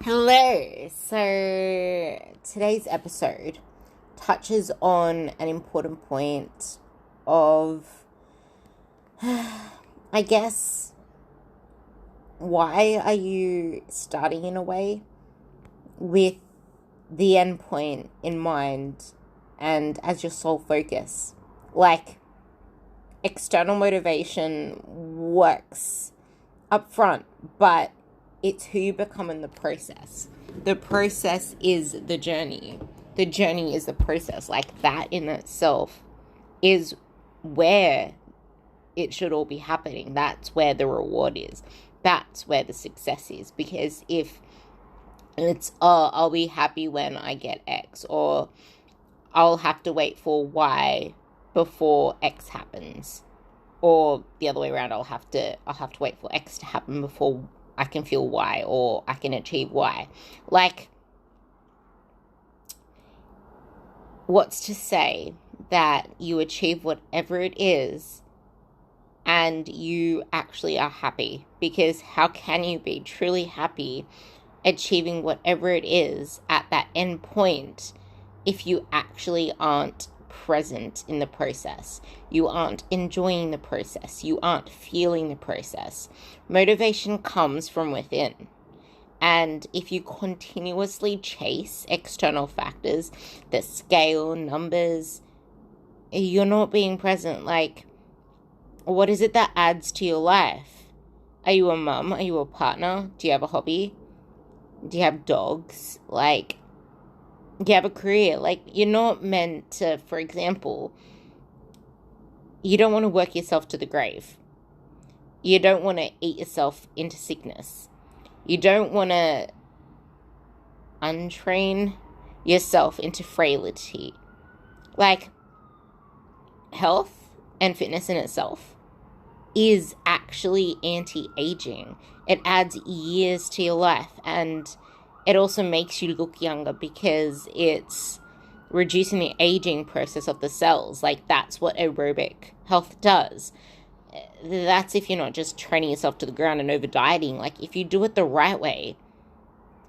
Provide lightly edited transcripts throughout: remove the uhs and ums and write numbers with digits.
Hello. So today's episode touches on an important point of, I guess, why are you starting in a way with the end point in mind and as your sole focus? Like, external motivation works up front, but it's who you become in the process. The process is the journey. The journey is the process. Like, that in itself is where it should all be happening. That's where the reward is. That's where the success is. Because if it's, I'll be happy when I get X, or I'll have to wait for Y before X happens, or the other way around, I'll have to wait for X to happen before I can feel Y, or I can achieve Y. Like, what's to say that you achieve whatever it is and you actually are happy? Because how can you be truly happy achieving whatever it is at that end point if you actually aren't present in the process? You aren't enjoying the process. You aren't feeling the process. Motivation comes from within. And if you continuously chase external factors that scale numbers, you're not being present. Like, what is it that adds to your life? Are you a mum? Are you a partner? Do you have a hobby? Do you have dogs? Like, do you have a career? Like, you're not meant to, for example, you don't want to work yourself to the grave. You don't want to eat yourself into sickness. You don't want to untrain yourself into frailty. Like, health and fitness in itself is actually anti-aging. It adds years to your life, and it also makes you look younger because it's reducing the aging process of the cells. Like, that's what aerobic health does. That's if you're not just training yourself to the ground and over dieting. Like, if you do it the right way,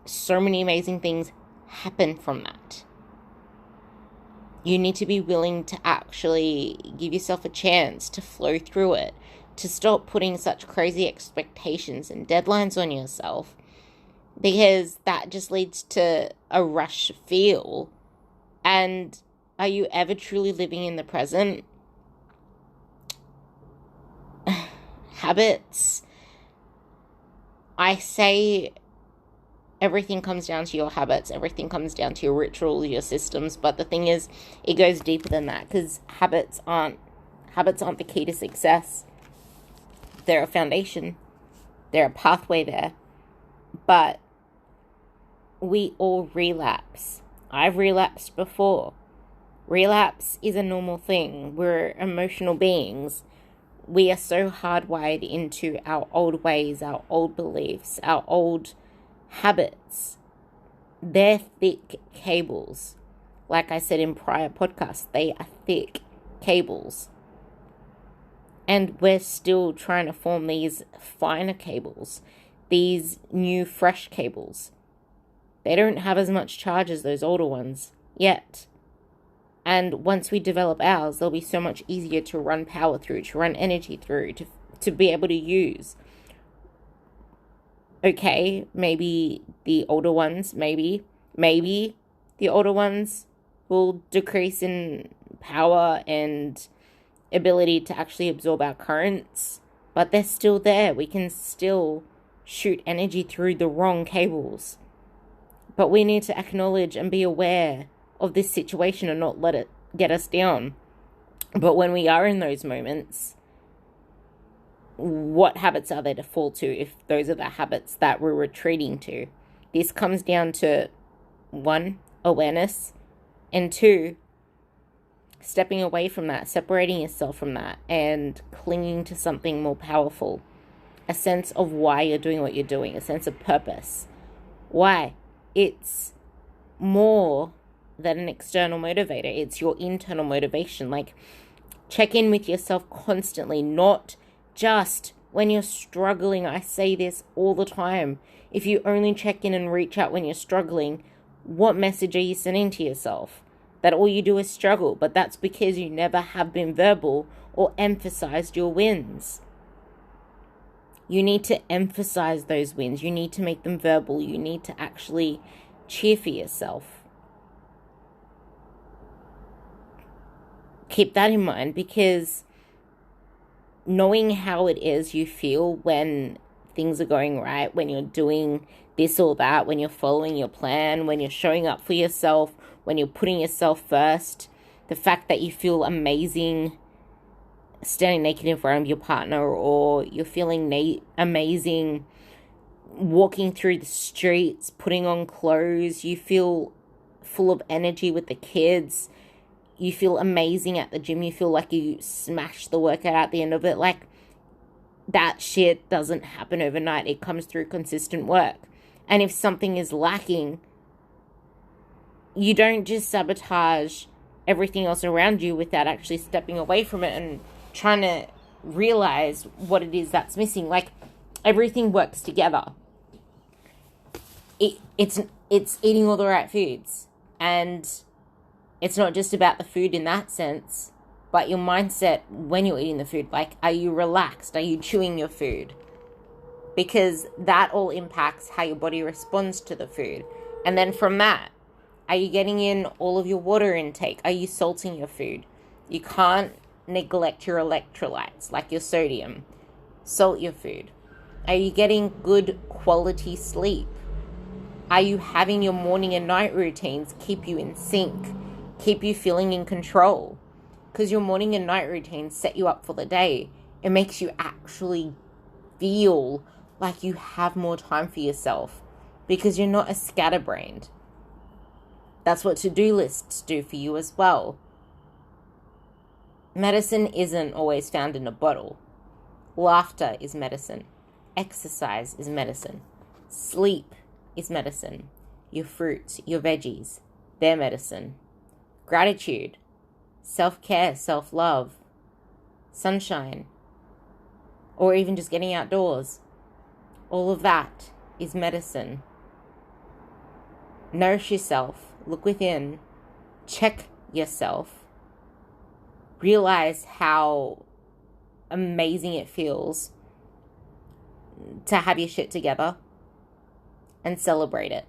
so many amazing things happen from that. You need to be willing to actually give yourself a chance to flow through it, to stop putting such crazy expectations and deadlines on yourself, because that just leads to a rush feel. And are you ever truly living in the present? Habits. I say everything comes down to your habits. Everything comes down to your rituals, your systems. But the thing is, it goes deeper than that, because habits aren't the key to success. They're a foundation. They're a pathway there. But we all relapse. I've relapsed before. Relapse is a normal thing. We're emotional beings. We are so hardwired into our old ways, our old beliefs, our old habits. They're thick cables. Like I said in prior podcasts, they are thick cables. And we're still trying to form these finer cables, these new, fresh cables. They don't have as much charge as those older ones yet. And once we develop ours, they'll be so much easier to run power through, to run energy through, to be able to use. Okay, maybe the older ones, maybe the older ones will decrease in power and ability to actually absorb our currents, but they're still there. We can still shoot energy through the wrong cables. But we need to acknowledge and be aware of this situation and not let it get us down. But when we are in those moments, what habits are there to fall to if those are the habits that we're retreating to? This comes down to 1, awareness, and 2, stepping away from that, separating yourself from that, and clinging to something more powerful. A sense of why you're doing what you're doing, a sense of purpose. Why? It's more than an external motivator. It's your internal motivation. Like, check in with yourself constantly, not just when you're struggling. I say this all the time. If you only check in and reach out when you're struggling, what message are you sending to yourself? That all you do is struggle, but that's because you never have been verbal or emphasized your wins. You need to emphasize those wins. You need to make them verbal. You need to actually cheer for yourself. Keep that in mind, because knowing how it is you feel when things are going right, when you're doing this or that, when you're following your plan, when you're showing up for yourself, when you're putting yourself first, the fact that you feel amazing standing naked in front of your partner, or you're feeling amazing walking through the streets, putting on clothes, you feel full of energy with the kids, you feel amazing at the gym, you feel like you smashed the workout at the end of it. Like, that shit doesn't happen overnight. It comes through consistent work. And if something is lacking, you don't just sabotage everything else around you without actually stepping away from it and trying to realize what it is that's missing. Like, everything works together. It's eating all the right foods, and it's not just about the food in that sense, but your mindset when you're eating the food. Like, are you relaxed? Are you chewing your food? Because that all impacts how your body responds to the food. And then from that, are you getting in all of your water intake? Are you salting your food? You can't neglect your electrolytes, like your sodium. Salt your food. Are you getting good quality sleep? Are you having your morning and night routines keep you in sync, keep you feeling in control? Because your morning and night routines set you up for the day. It makes you actually feel like you have more time for yourself, because you're not as scatterbrained. That's what to-do lists do for you as well. Medicine isn't always found in a bottle. Laughter is medicine. Exercise is medicine. Sleep is medicine. Your fruits, your veggies, they're medicine. Gratitude, self-care, self-love, sunshine, or even just getting outdoors. All of that is medicine. Nourish yourself. Look within. Check yourself. Realize how amazing it feels to have your shit together, and celebrate it.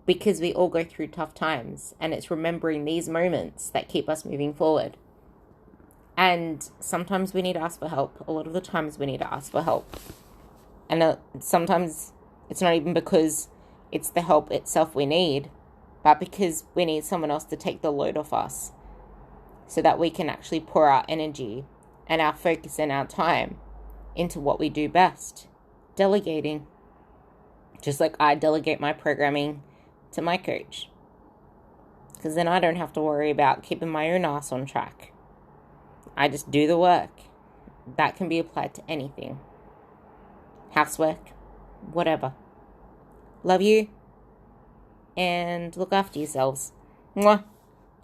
Because we all go through tough times, and it's remembering these moments that keep us moving forward. And sometimes we need to ask for help. A lot of the times we need to ask for help. And sometimes it's not even because it's the help itself we need, but because we need someone else to take the load off us, so that we can actually pour our energy and our focus and our time into what we do best. Delegating. Just like I delegate my programming to my coach. Because then I don't have to worry about keeping my own ass on track. I just do the work. That can be applied to anything. Housework, whatever. Love you, and look after yourselves. Mwah.